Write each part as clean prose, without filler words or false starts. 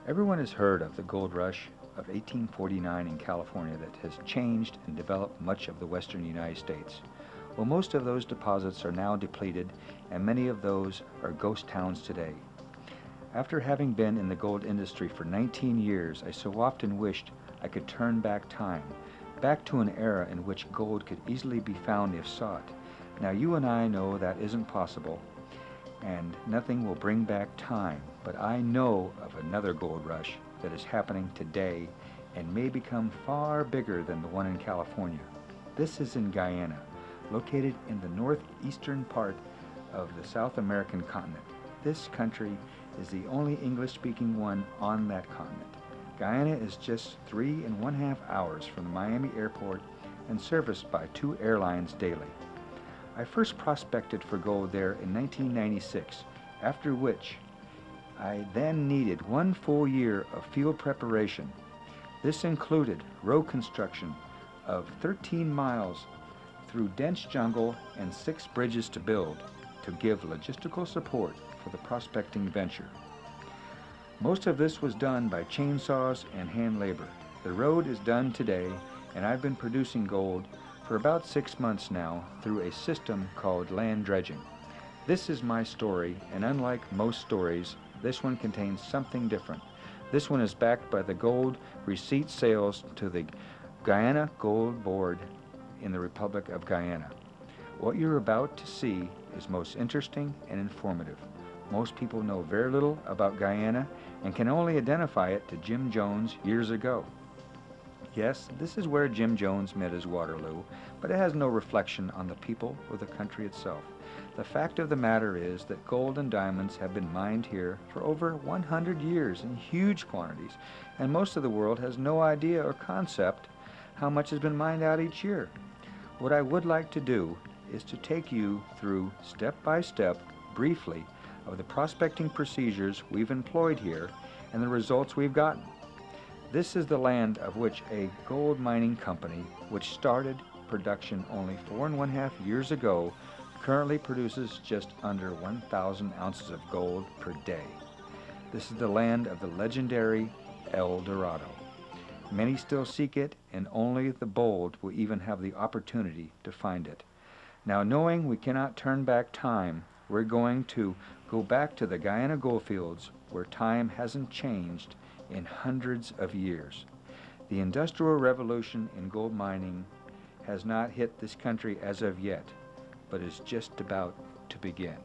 Everyone has heard of the gold rush of 1849 in California that has changed and developed much of the western United States. Well, most of those deposits are now depleted, and many of those are ghost towns today. After having been in the gold industry for 19 years, I so often wished I could turn back time, back to an era in which gold could easily be found if sought. Now, you and I know that isn't possible, and nothing will bring back time, but I know of another gold rush that is happening today and may become far bigger than the one in California. This is in Guyana, located in the northeastern part of the South American continent. This country is the only English-speaking one on that continent. Guyana is just 3.5 hours from the Miami airport and serviced by 2 airlines daily. I first prospected for gold there in 1996, after which I then needed 1 full year of field preparation. This included road construction of 13 miles through dense jungle and 6 bridges to build to give logistical support for the prospecting venture. Most of this was done by chainsaws and hand labor. The road is done today, and I've been producing gold for about 6 months now through a system called land dredging. This is my story, and unlike most stories, this one contains something different. This one is backed by the gold receipt sales to the Guyana Gold Board in the Republic of Guyana. What you're about to see is most interesting and informative. Most people know very little about Guyana and can only identify it to Jim Jones years ago. Yes, this is where Jim Jones met his Waterloo, but it has no reflection on the people or the country itself. The fact of the matter is that gold and diamonds have been mined here for over 100 years in huge quantities, and most of the world has no idea or concept how much has been mined out each year. What I would like to do is to take you through step by step, briefly, of the prospecting procedures we've employed here and the results we've gotten. This is the land of which a gold mining company, which started production only 4.5 years ago, currently produces just under 1,000 ounces of gold per day. This is the land of the legendary El Dorado. Many still seek it, and only the bold will even have the opportunity to find it. Now, knowing we cannot turn back time, we're going to go back to the Guyana goldfields, where time hasn't changed in hundreds of years. The Industrial Revolution in gold mining has not hit this country as of yet, but is just about to begin.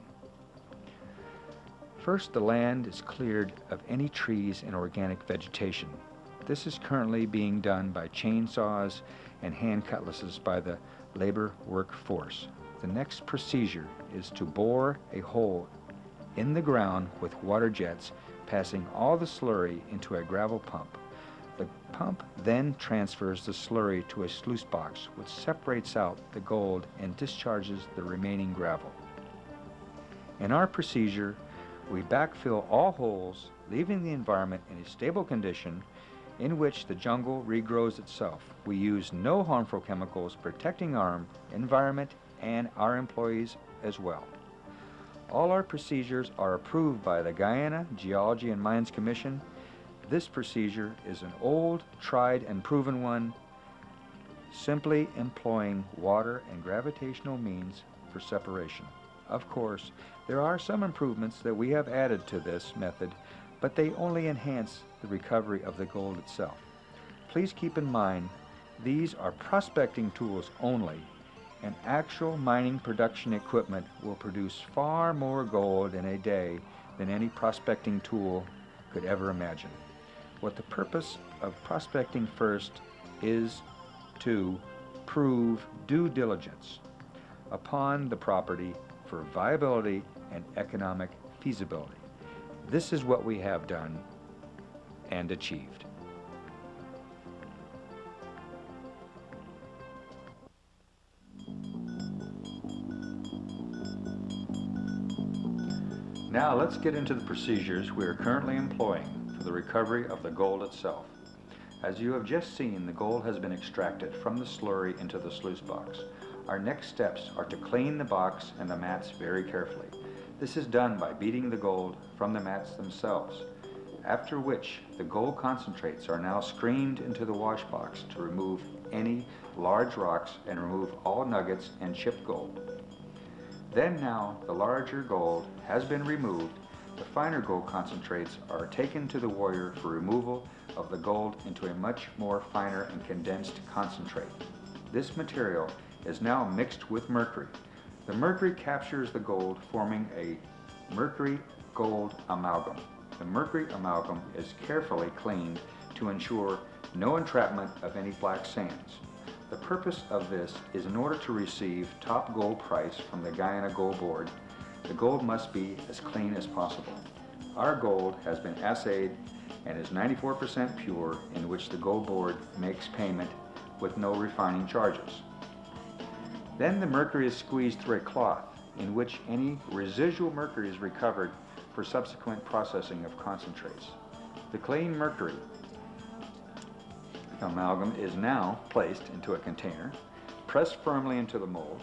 First, the land is cleared of any trees and organic vegetation. This is currently being done by chainsaws and hand cutlasses by the labor workforce. The next procedure is to bore a hole in the ground with water jets, passing all the slurry into a gravel pump. The pump then transfers the slurry to a sluice box, which separates out the gold and discharges the remaining gravel. In our procedure, we backfill all holes, leaving the environment in a stable condition in which the jungle regrows itself. We use no harmful chemicals, protecting our environment and our employees as well. All our procedures are approved by the Guyana Geology and Mines Commission. This procedure is an old, tried, and proven one, simply employing water and gravitational means for separation. Of course, there are some improvements that we have added to this method, but they only enhance the recovery of the gold itself. Please keep in mind, these are prospecting tools only, and actual mining production equipment will produce far more gold in a day than any prospecting tool could ever imagine. What the purpose of prospecting first is to prove due diligence upon the property for viability and economic feasibility. This is what we have done and achieved. Now let's get into the procedures we are currently employing for the recovery of the gold itself. As you have just seen, the gold has been extracted from the slurry into the sluice box. Our next steps are to clean the box and the mats very carefully. This is done by beating the gold from the mats themselves. after which the gold concentrates are now screened into the wash box to remove any large rocks and remove all nuggets and chipped gold. Then now the larger gold has been removed, the finer gold concentrates are taken to the warrior for removal of the gold into a much more finer and condensed concentrate. This material is now mixed with mercury. The mercury captures the gold, forming a mercury-gold amalgam. The mercury amalgam is carefully cleaned to ensure no entrapment of any black sands. The purpose of this is in order to receive top gold price from the Guyana Gold Board, the gold must be as clean as possible. Our gold has been assayed and is 94% pure, in which the Gold Board makes payment with no refining charges. Then the mercury is squeezed through a cloth, in which any residual mercury is recovered for subsequent processing of concentrates. The clean mercury amalgam is now placed into a container, pressed firmly into the mold.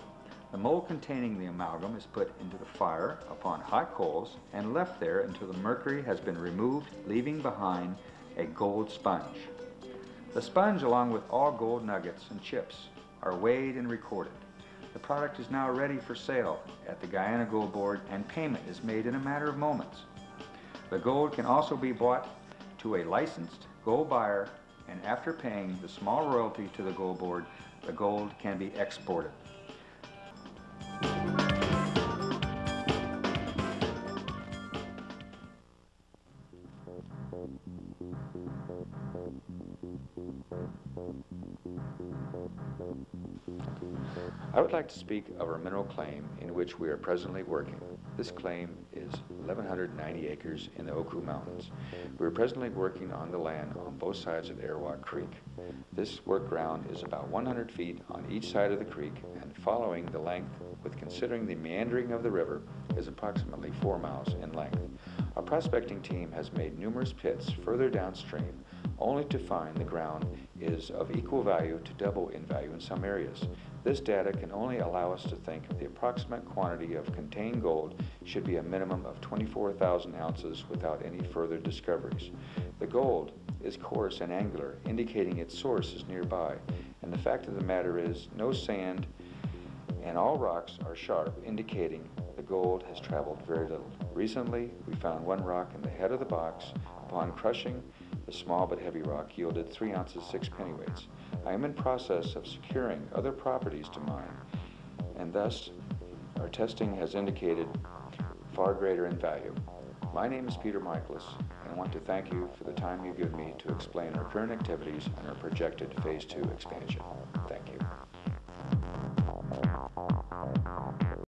The mold containing the amalgam is put into the fire upon hot coals and left there until the mercury has been removed, leaving behind a gold sponge. The sponge, along with all gold nuggets and chips, are weighed and recorded. The product is now ready for sale at the Guyana Gold Board, and payment is made in a matter of moments. The gold can also be bought to a licensed gold buyer, and after paying the small royalty to the Gold Board, the gold can be exported. I would like to speak of our mineral claim in which we are presently working. This claim is 1,190 acres in the Oku Mountains. We are presently working on the land on both sides of Arawak Creek. This work ground is about 100 feet on each side of the creek, and following the length, with considering the meandering of the river, is approximately 4 miles in length. Our prospecting team has made numerous pits further downstream, only to find the ground is of equal value to double in value in some areas. This data can only allow us to think the approximate quantity of contained gold should be a minimum of 24,000 ounces without any further discoveries. The gold is coarse and angular, indicating its source is nearby, and the fact of the matter is no sand and all rocks are sharp, indicating the gold has traveled very little. Recently, we found one rock in the head of the box. Upon crushing, the small but heavy rock yielded 3 ounces 6 pennyweights. I am in process of securing other properties to mine, and thus our testing has indicated far greater in value. My name is Peter Mikelis, and I want to thank you for the time you give me to explain our current activities and our projected Phase 2 expansion.